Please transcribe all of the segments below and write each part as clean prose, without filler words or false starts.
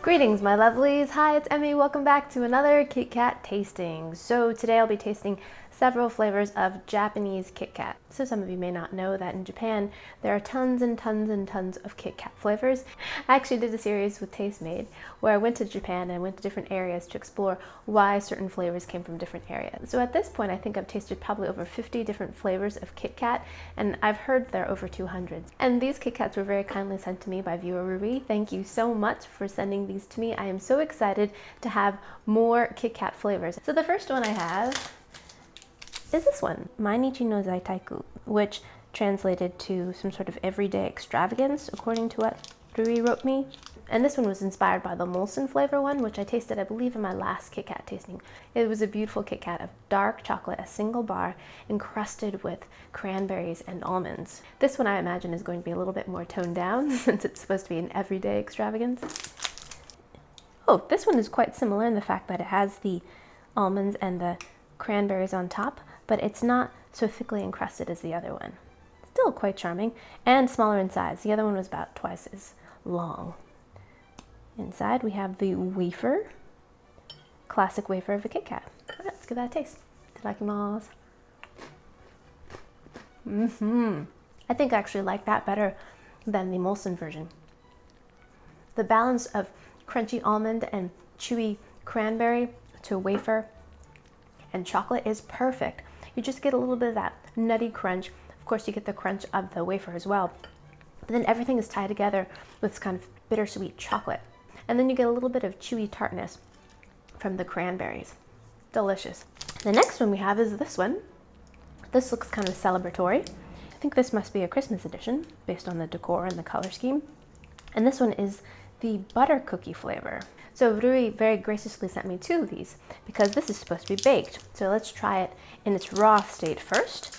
Greetings, my lovelies. Hi, it's Emmy. Welcome back to another KitKat tasting. So today I'll be tasting several flavors of Japanese KitKat. So some of you may not know that in Japan there are tons and tons and tons of KitKat flavors. I actually did a series with Tastemade where I went to Japan and went to different areas to explore why certain flavors came from different areas. So at this point I think I've tasted probably over 50 different flavors of KitKat, and I've heard there are over 200. And these KitKats were very kindly sent to me by viewer Ruby. Thank you so much for sending these to me. I am so excited to have more KitKat flavors. So the first one I have is this one, Momiji Manju, which translated to some sort of everyday extravagance, according to what Rui wrote me. And this one was inspired by the Molson flavor one, which I tasted, I believe, in my last KitKat tasting. It was a beautiful KitKat of dark chocolate, a single bar, encrusted with cranberries and almonds. This one I imagine is going to be a little bit more toned down since it's supposed to be an everyday extravagance. Oh, this one is quite similar in the fact that it has the almonds and the cranberries on top, but it's not so thickly encrusted as the other one. Still quite charming and smaller in size. The other one was about twice as long. Inside we have the wafer, classic wafer of a KitKat. All right, let's give that a taste. Itadakimasu. I think I actually like that better than the Molson version. The balance of crunchy almond and chewy cranberry to wafer and chocolate is perfect. You just get a little bit of that nutty crunch. Of course, you get the crunch of the wafer as well. But then everything is tied together with this kind of bittersweet chocolate. And then you get a little bit of chewy tartness from the cranberries. Delicious. The next one we have is this one. This looks kind of celebratory. I think this must be a Christmas edition based on the decor and the color scheme. And this one is the butter cookie flavor. So Rui very graciously sent me two of these because this is supposed to be baked. So let's try it in its raw state first.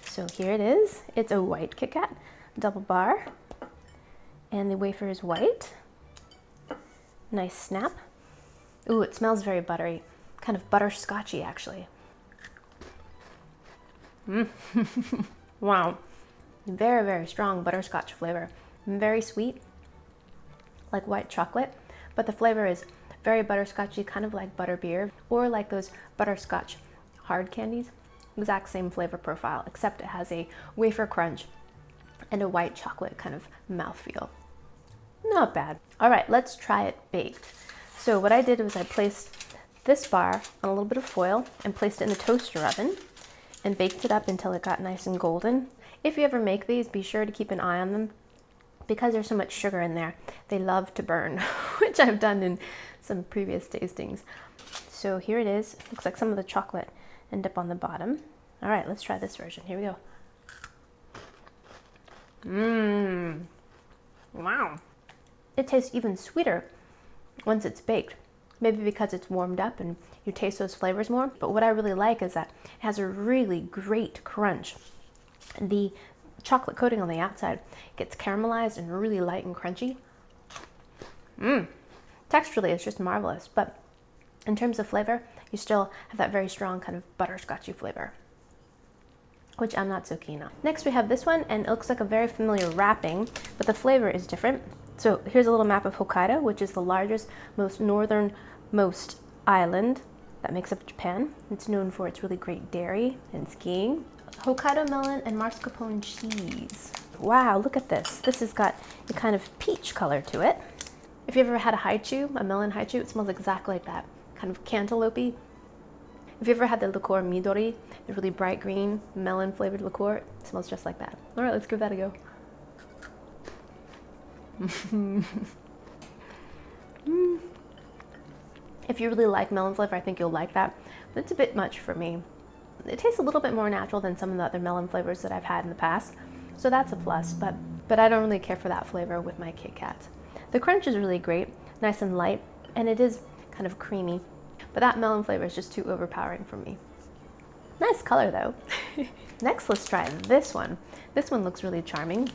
So here it is. It's a white KitKat, double bar, and the wafer is white. Nice snap. Ooh, it smells very buttery, kind of butterscotchy actually. Wow, very, very strong butterscotch flavor. Very sweet, like white chocolate. But the flavor is very butterscotchy, kind of like butterbeer, or like those butterscotch hard candies. Exact same flavor profile, except it has a wafer crunch and a white chocolate kind of mouthfeel. Not bad. All right, let's try it baked. So what I did was I placed this bar on a little bit of foil and placed it in the toaster oven and baked it up until it got nice and golden. If you ever make these, be sure to keep an eye on them, because there's so much sugar in there, they love to burn, which I've done in some previous tastings. So here it is. Looks like some of the chocolate ended up on the bottom. All right, let's try this version. Here we go. Wow. It tastes even sweeter once it's baked. Maybe because it's warmed up and you taste those flavors more. But what I really like is that it has a really great crunch. The chocolate coating on the outside gets caramelized and really light and crunchy. Texturally, it's just marvelous, but in terms of flavor, you still have that very strong kind of butterscotchy flavor, which I'm not so keen on. Next, we have this one, and it looks like a very familiar wrapping, but the flavor is different. So here's a little map of Hokkaido, which is the largest, most northernmost island that makes up Japan. It's known for its really great dairy and skiing. Hokkaido melon and mascarpone cheese. Wow, look at this. This has got a kind of peach color to it. If you ever had a haichu, a melon haichu, it smells exactly like that, kind of cantaloupe-y. If you ever had the liqueur midori, the really bright green melon flavored liqueur, it smells just like that. All right, let's give that a go. If you really like melon flavor, I think you'll like that, but it's a bit much for me. It tastes a little bit more natural than some of the other melon flavors that I've had in the past, so that's a plus, but I don't really care for that flavor with my KitKats. The crunch is really great, nice and light, and it is kind of creamy, but that melon flavor is just too overpowering for me. Nice color though. Next, let's try this one. This one looks really charming.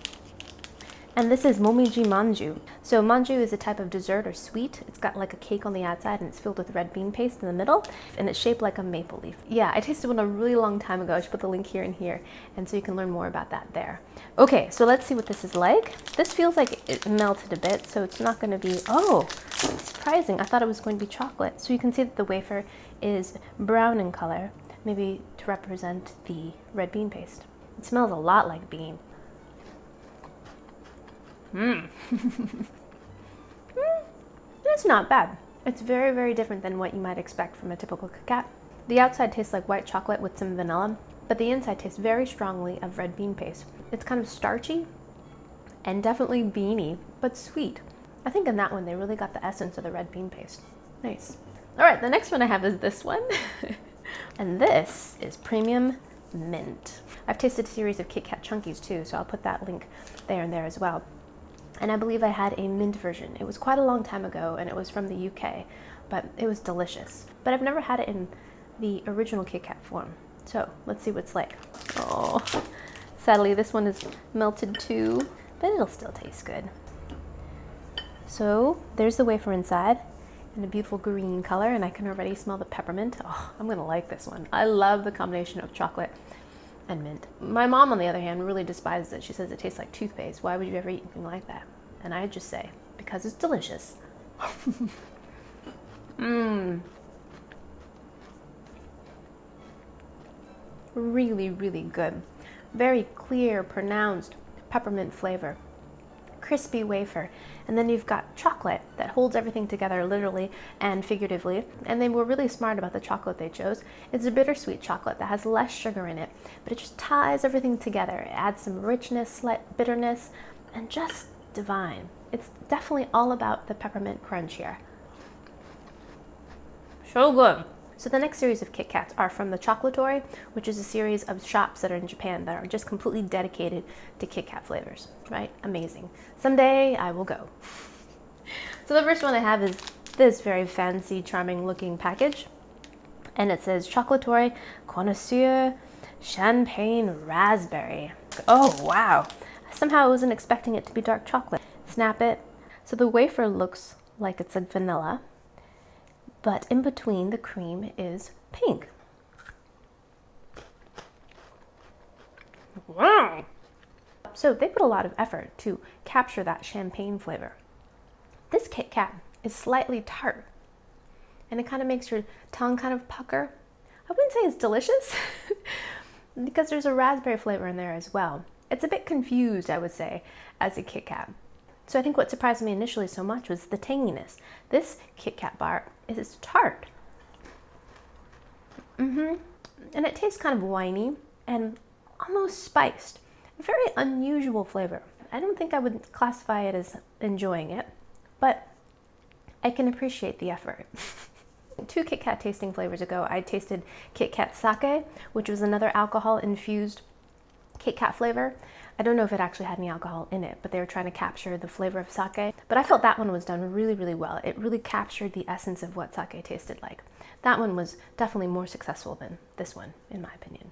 And this is Momiji Manju. So manju is a type of dessert or sweet. It's got like a cake on the outside and it's filled with red bean paste in the middle, and it's shaped like a maple leaf. Yeah, I tasted one a really long time ago. I should put the link here and here, and so you can learn more about that there. Okay, so let's see what this is like. This feels like it melted a bit, so it's not going to be, oh, surprising. I thought it was going to be chocolate. So you can see that the wafer is brown in color, maybe to represent the red bean paste. It smells a lot like bean. It's not bad. It's very, very different than what you might expect from a typical KitKat. The outside tastes like white chocolate with some vanilla, but the inside tastes very strongly of red bean paste. It's kind of starchy and definitely beany, but sweet. I think in that one they really got the essence of the red bean paste. Nice. All right, the next one I have is this one. And this is premium mint. I've tasted a series of KitKat Chunkies too, so I'll put that link there and there as well. And I believe I had a mint version. It was quite a long time ago, and it was from the UK, but it was delicious. But I've never had it in the original KitKat form. So let's see what it's like. Oh, sadly this one is melted too, but it'll still taste good. So there's the wafer inside in a beautiful green color, and I can already smell the peppermint. Oh, I'm gonna like this one. I love the combination of chocolate and mint. My mom, on the other hand, really despises it. She says it tastes like toothpaste. Why would you ever eat anything like that? And I just say, because it's delicious. Really, really good. Very clear, pronounced peppermint flavor. Crispy wafer, and then you've got chocolate that holds everything together literally and figuratively, and they were really smart about the chocolate they chose. It's a bittersweet chocolate that has less sugar in it, but it just ties everything together. It adds some richness, slight bitterness, and just divine. It's definitely all about the peppermint crunch here. So good. So the next series of KitKats are from the Chocolatory, which is a series of shops that are in Japan that are just completely dedicated to KitKat flavors, right? Amazing. Someday I will go. So the first one I have is this very fancy, charming looking package. And it says Chocolatory Connoisseur Champagne Raspberry. Oh, wow. Somehow I wasn't expecting it to be dark chocolate. Snap it. So the wafer looks like it's like vanilla, but in between the cream is pink. Wow! So they put a lot of effort to capture that champagne flavor. This KitKat is slightly tart, and it kind of makes your tongue kind of pucker. I wouldn't say it's delicious, because there's a raspberry flavor in there as well. It's a bit confused, I would say, as a KitKat. So I think what surprised me initially so much was the tanginess. This KitKat bar is tart. And it tastes kind of winey and almost spiced. A very unusual flavor. I don't think I would classify it as enjoying it, but I can appreciate the effort. 2 KitKat tasting flavors ago, I tasted KitKat Sake, which was another alcohol-infused KitKat flavor. I don't know if it actually had any alcohol in it, but they were trying to capture the flavor of sake. But I felt that one was done really, really well. It really captured the essence of what sake tasted like. That one was definitely more successful than this one, in my opinion.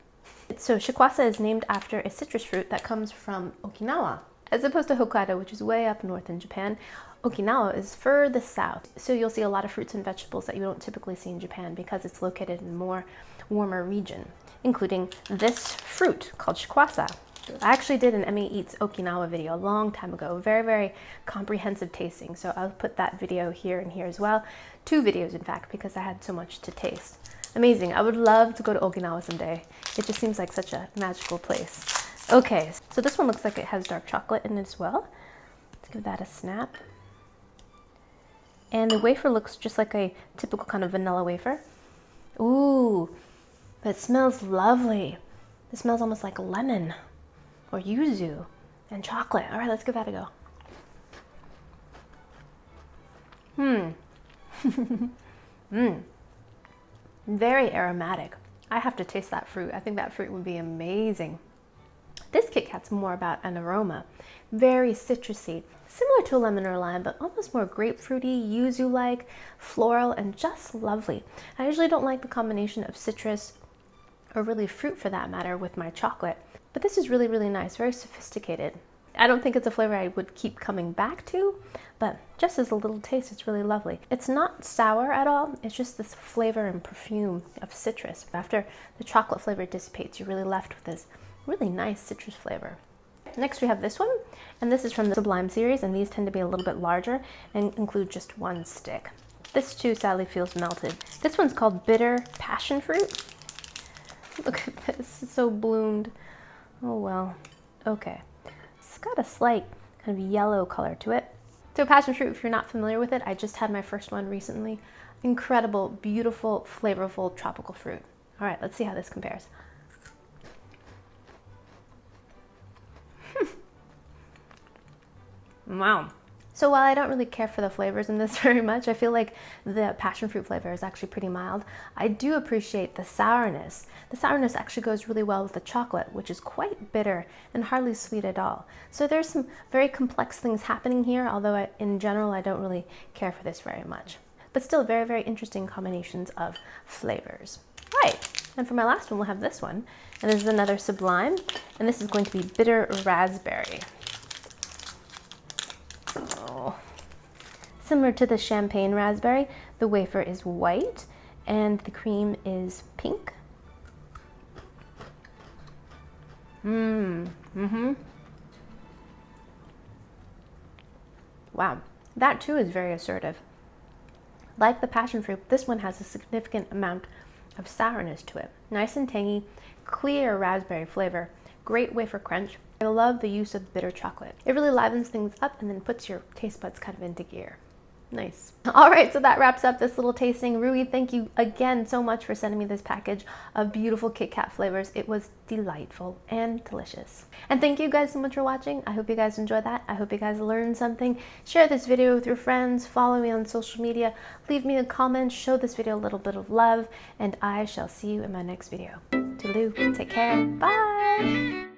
So shikwasa is named after a citrus fruit that comes from Okinawa. As opposed to Hokkaido, which is way up north in Japan, Okinawa is further south. So you'll see a lot of fruits and vegetables that you don't typically see in Japan because it's located in a more warmer region, including this fruit called shikwasa. I actually did an Emmy Eats Okinawa video a long time ago, very, very comprehensive tasting. So I'll put that video here and here as well. 2 videos, in fact, because I had so much to taste. Amazing. I would love to go to Okinawa someday. It just seems like such a magical place. Okay, so this one looks like it has dark chocolate in it as well. Let's give that a snap. And the wafer looks just like a typical kind of vanilla wafer. Ooh, but it smells lovely. It smells almost like lemon or yuzu and chocolate. All right, let's give that a go. Very aromatic. I have to taste that fruit. I think that fruit would be amazing. This KitKat's more about an aroma. Very citrusy, similar to a lemon or lime, but almost more grapefruity, yuzu-like, floral, and just lovely. I usually don't like the combination of citrus, or really fruit for that matter, with my chocolate. But this is really, really nice, very sophisticated. I don't think it's a flavor I would keep coming back to, but just as a little taste, it's really lovely. It's not sour at all. It's just this flavor and perfume of citrus. After the chocolate flavor dissipates, you're really left with this really nice citrus flavor. Next we have this one, and this is from the Sublime series, and these tend to be a little bit larger and include just one stick. This too sadly feels melted. This one's called Bitter Passion Fruit. Look at this, it's so bloomed. Oh well, okay. It's got a slight kind of yellow color to it. So passion fruit, if you're not familiar with it, I just had my first one recently. Incredible, beautiful, flavorful tropical fruit. All right, let's see how this compares. Wow. So while I don't really care for the flavors in this very much, I feel like the passion fruit flavor is actually pretty mild. I do appreciate the sourness. The sourness actually goes really well with the chocolate, which is quite bitter and hardly sweet at all. So there's some very complex things happening here, although in general I don't really care for this very much. But still very, very interesting combinations of flavors. Right, and for my last one we'll have this one. And this is another Sublime, and this is going to be Bitter Raspberry. Oh. Similar to the champagne raspberry, the wafer is white and the cream is pink. Wow, that too is very assertive. Like the passion fruit, this one has a significant amount of sourness to it. Nice and tangy, clear raspberry flavor, great wafer crunch. I love the use of bitter chocolate. It really livens things up and then puts your taste buds kind of into gear. Nice. All right, so that wraps up this little tasting. Rui, thank you again so much for sending me this package of beautiful KitKat flavors. It was delightful and delicious. And thank you guys so much for watching. I hope you guys enjoyed that. I hope you guys learned something. Share this video with your friends. Follow me on social media. Leave me a comment. Show this video a little bit of love. And I shall see you in my next video. Toodaloo. Take care. Bye.